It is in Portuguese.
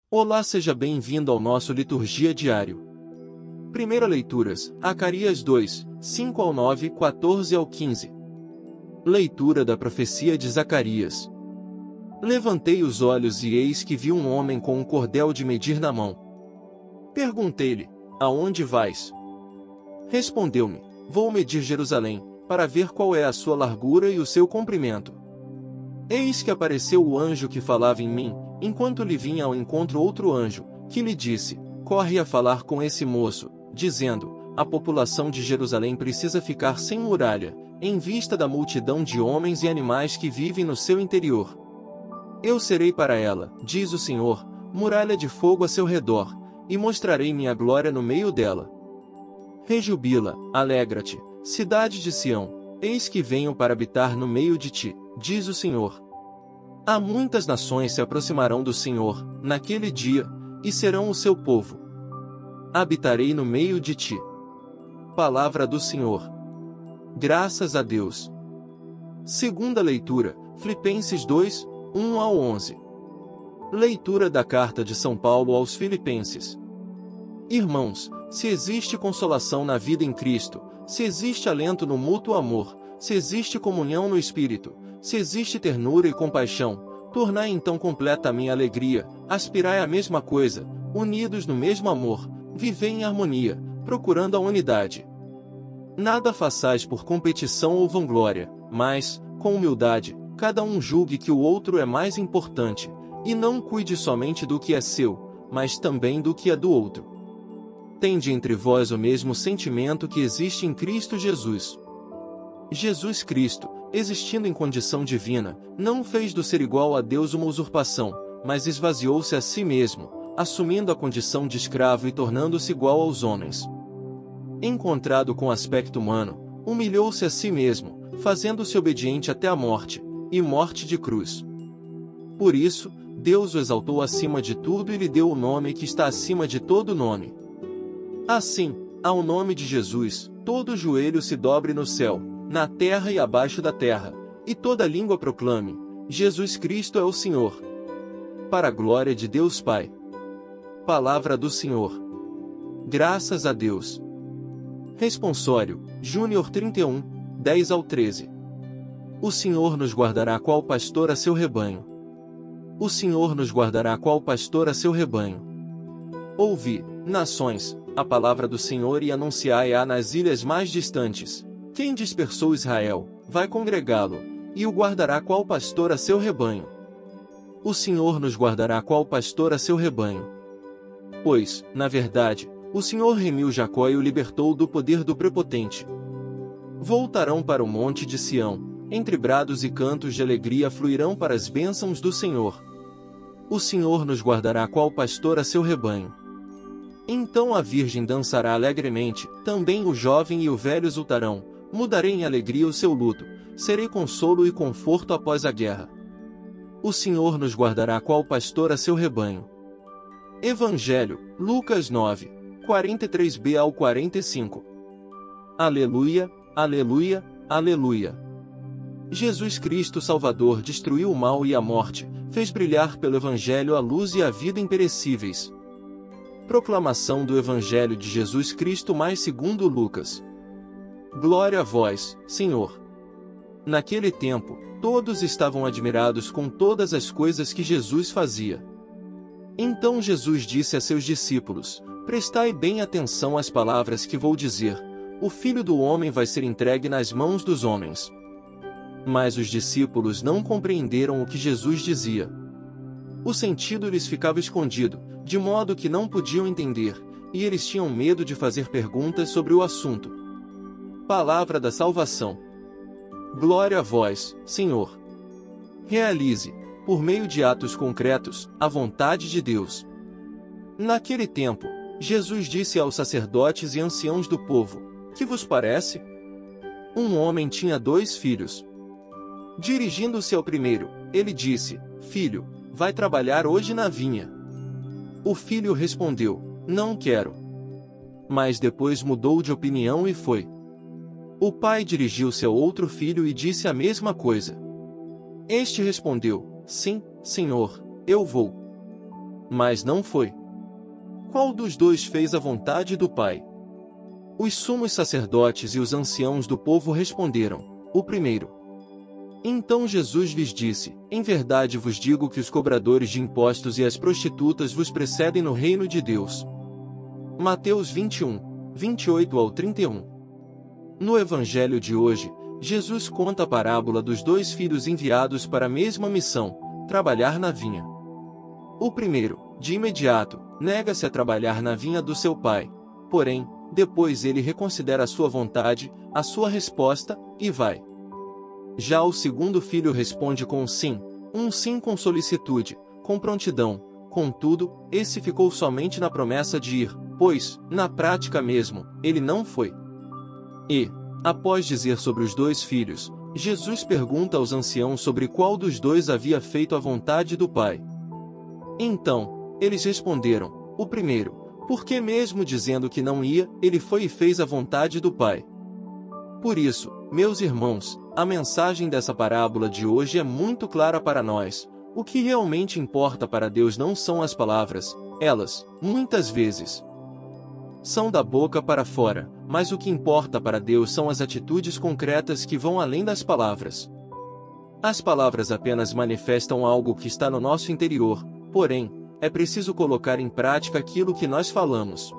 Olá, seja bem-vindo ao nosso Liturgia Diário. Primeira leituras, Zacarias 2, 5 ao 9 e 14 ao 15. Leitura da profecia de Zacarias. Levantei os olhos e eis que vi um homem com um cordel de medir na mão. Perguntei-lhe, aonde vais? Respondeu-me, vou medir Jerusalém, para ver qual é a sua largura e o seu comprimento. Eis que apareceu o anjo que falava em mim, enquanto lhe vinha ao encontro outro anjo, que lhe disse, corre a falar com esse moço, dizendo, a população de Jerusalém precisa ficar sem muralha, em vista da multidão de homens e animais que vivem no seu interior. Eu serei para ela, diz o Senhor, muralha de fogo a seu redor, e mostrarei minha glória no meio dela. Rejubila, alegra-te, cidade de Sião, eis que venho para habitar no meio de ti, diz o Senhor. Há muitas nações se aproximarão do Senhor, naquele dia, e serão o seu povo. Habitarei no meio de ti. Palavra do Senhor. Graças a Deus. Segunda leitura, Filipenses 2, 1 ao 11. Leitura da carta de São Paulo aos Filipenses. Irmãos, se existe consolação na vida em Cristo, se existe alento no mútuo amor, se existe comunhão no Espírito, se existe ternura e compaixão, tornai então completa a minha alegria, aspirai à mesma coisa, unidos no mesmo amor, vivei em harmonia, procurando a unidade. Nada façais por competição ou vanglória, mas, com humildade, cada um julgue que o outro é mais importante, e não cuide somente do que é seu, mas também do que é do outro. Tende entre vós o mesmo sentimento que existe em Cristo Jesus. Jesus Cristo, existindo em condição divina, não fez do ser igual a Deus uma usurpação, mas esvaziou-se a si mesmo, assumindo a condição de escravo e tornando-se igual aos homens. Encontrado com aspecto humano, humilhou-se a si mesmo, fazendo-se obediente até a morte, e morte de cruz. Por isso, Deus o exaltou acima de tudo e lhe deu o nome que está acima de todo nome. Assim, ao nome de Jesus, todo joelho se dobre no céu, na terra e abaixo da terra, e toda língua proclame, Jesus Cristo é o Senhor. Para a glória de Deus Pai. Palavra do Senhor. Graças a Deus. Responsório, Júnior 31, 10 ao 13. O Senhor nos guardará qual pastor a seu rebanho. O Senhor nos guardará qual pastor a seu rebanho. Ouvi, nações, a palavra do Senhor e anunciai-a nas ilhas mais distantes. Quem dispersou Israel, vai congregá-lo, e o guardará qual pastor a seu rebanho. O Senhor nos guardará qual pastor a seu rebanho. Pois, na verdade, o Senhor remiu Jacó e o libertou do poder do prepotente. Voltarão para o monte de Sião, entre brados e cantos de alegria fluirão para as bênçãos do Senhor. O Senhor nos guardará qual pastor a seu rebanho. Então a virgem dançará alegremente, também o jovem e o velho exultarão. Mudarei em alegria o seu luto, serei consolo e conforto após a guerra. O Senhor nos guardará qual pastor a seu rebanho. Evangelho, Lucas 9, 43b ao 45. Aleluia, aleluia, aleluia. Jesus Cristo Salvador destruiu o mal e a morte, fez brilhar pelo Evangelho a luz e a vida imperecíveis. Proclamação do Evangelho de Jesus Cristo mais segundo Lucas. Glória a vós, Senhor. Naquele tempo, todos estavam admirados com todas as coisas que Jesus fazia. Então Jesus disse a seus discípulos, prestai bem atenção às palavras que vou dizer, o Filho do Homem vai ser entregue nas mãos dos homens. Mas os discípulos não compreenderam o que Jesus dizia. O sentido lhes ficava escondido, de modo que não podiam entender, e eles tinham medo de fazer perguntas sobre o assunto. Palavra da salvação. Glória a vós, Senhor. Realize, por meio de atos concretos, a vontade de Deus. Naquele tempo, Jesus disse aos sacerdotes e anciãos do povo, que vos parece? Um homem tinha 2 filhos. Dirigindo-se ao primeiro, ele disse, filho, vai trabalhar hoje na vinha. O filho respondeu, não quero. Mas depois mudou de opinião e foi. O pai dirigiu-se ao outro filho e disse a mesma coisa. Este respondeu, sim, Senhor, eu vou. Mas não foi. Qual dos dois fez a vontade do Pai? Os sumos sacerdotes e os anciãos do povo responderam: o primeiro. Então Jesus lhes disse: em verdade vos digo que os cobradores de impostos e as prostitutas vos precedem no reino de Deus. Mateus 21, 28 ao 31. No Evangelho de hoje, Jesus conta a parábola dos dois filhos enviados para a mesma missão, trabalhar na vinha. O primeiro, de imediato, nega-se a trabalhar na vinha do seu pai. Porém, depois ele reconsidera a sua vontade, a sua resposta, e vai. Já o segundo filho responde com um sim com solicitude, com prontidão. Contudo, esse ficou somente na promessa de ir, pois, na prática mesmo, ele não foi. E, após dizer sobre os dois filhos, Jesus pergunta aos anciãos sobre qual dos dois havia feito a vontade do Pai. Então, eles responderam: o primeiro, porque mesmo dizendo que não ia, ele foi e fez a vontade do Pai. Por isso, meus irmãos, a mensagem dessa parábola de hoje é muito clara para nós. O que realmente importa para Deus não são as palavras, elas, muitas vezes, são da boca para fora, mas o que importa para Deus são as atitudes concretas que vão além das palavras. As palavras apenas manifestam algo que está no nosso interior, porém, é preciso colocar em prática aquilo que nós falamos.